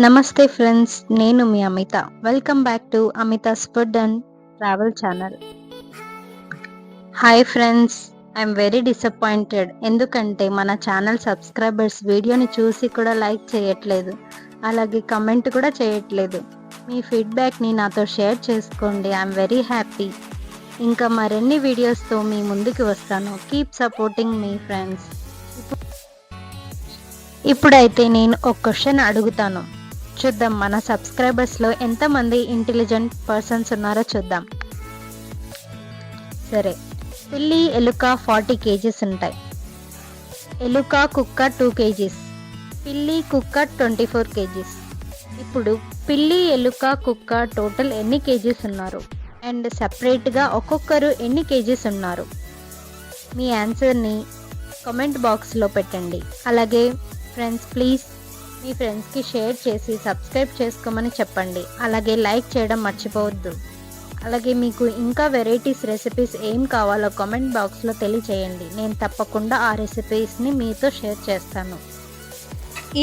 నమస్తే ఫ్రెండ్స్, నేను మీ Amitha. Welcome back to Amitha's food and travel channel. Hi friends, I'm very disappointed. ఎందుకంటే మన ఛానల్ సబ్స్క్రైబర్స్ వీడియోని చూసి కూడా లైక్ చేయట్లేదు, అలాగే కమెంట్ కూడా చేయట్లేదు. మీ ఫీడ్బ్యాక్ని నాతో షేర్ చేసుకోండి. I'm very happy. ఇంకా మరిన్ని వీడియోస్తో మీ ముందుకు వస్తాను. కీప్ సపోర్టింగ్ మీ ఫ్రెండ్స్. ఇప్పుడైతే నేను ఒక క్వశ్చన్ అడుగుతాను, చూద్దాం మన సబ్స్క్రైబర్స్లో ఎంతమంది ఇంటెలిజెంట్ పర్సన్స్ ఉన్నారో చూద్దాం. సరే, పిల్లి ఎలుక 40 కేజీస్ ఉంటాయి, ఎలుక కుక్క 2 కేజీస్, పిల్లి కుక్క 24 కేజీస్. ఇప్పుడు పిల్లి ఎలుక కుక్క టోటల్ ఎన్ని కేజీస్ ఉన్నారు అండ్ సపరేట్గా ఒక్కొక్కరు ఎన్ని కేజీస్ ఉన్నారు? మీ ఆన్సర్ని కామెంట్ బాక్స్లో పెట్టండి. అలాగే ఫ్రెండ్స్, ప్లీజ్ మీ ఫ్రెండ్స్కి షేర్ చేసి సబ్స్క్రైబ్ చేసుకోమని చెప్పండి. అలాగే లైక్ చేయడం మర్చిపోవద్దు. అలాగే మీకు ఇంకా వెరైటీస్ రెసిపీస్ ఏం కావాలో కామెంట్ బాక్స్లో తెలియచేయండి. నేను తప్పకుండా ఆ రెసిపీస్ని మీతో షేర్ చేస్తాను.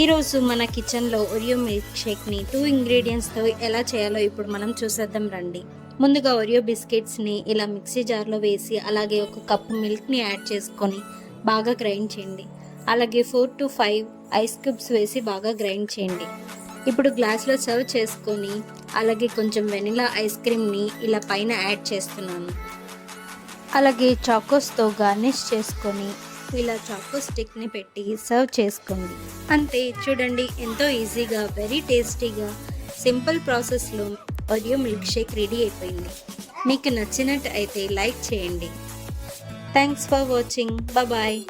ఈరోజు మన కిచెన్లో ఒరియో మిల్క్ షేక్ని 2 ఇంగ్రీడియంట్స్తో ఎలా చేయాలో ఇప్పుడు మనం చూసేద్దాం రండి. ముందుగా ఒరియో బిస్కెట్స్ని ఇలా మిక్సీ జార్లో వేసి అలాగే 1 కప్పు మిల్క్ని యాడ్ చేసుకొని బాగా గ్రైండ్ చేయండి. అలాగే 4 to 5 ఐస్ క్యూబ్స్ వేసి బాగా గ్రైండ్ చేయండి. ఇప్పుడు గ్లాస్లో సర్వ్ చేసుకొని అలాగే కొంచెం వెనిలా ఐస్ క్రీమ్ని ఇలా పైన యాడ్ చేస్తున్నాను. అలాగే చాకోస్తో గార్నిష్ చేసుకొని ఇలా చాకో స్టిక్ని పెట్టి సర్వ్ చేసుకోండి. అంతే, చూడండి ఎంతో ఈజీగా వెరీ టేస్టీగా సింపుల్ ప్రాసెస్లో ఒరియో మిల్క్ షేక్ రెడీ అయిపోయింది. మీకు నచ్చినట్టు అయితే లైక్ చేయండి. Thanks for watching. బాయ్.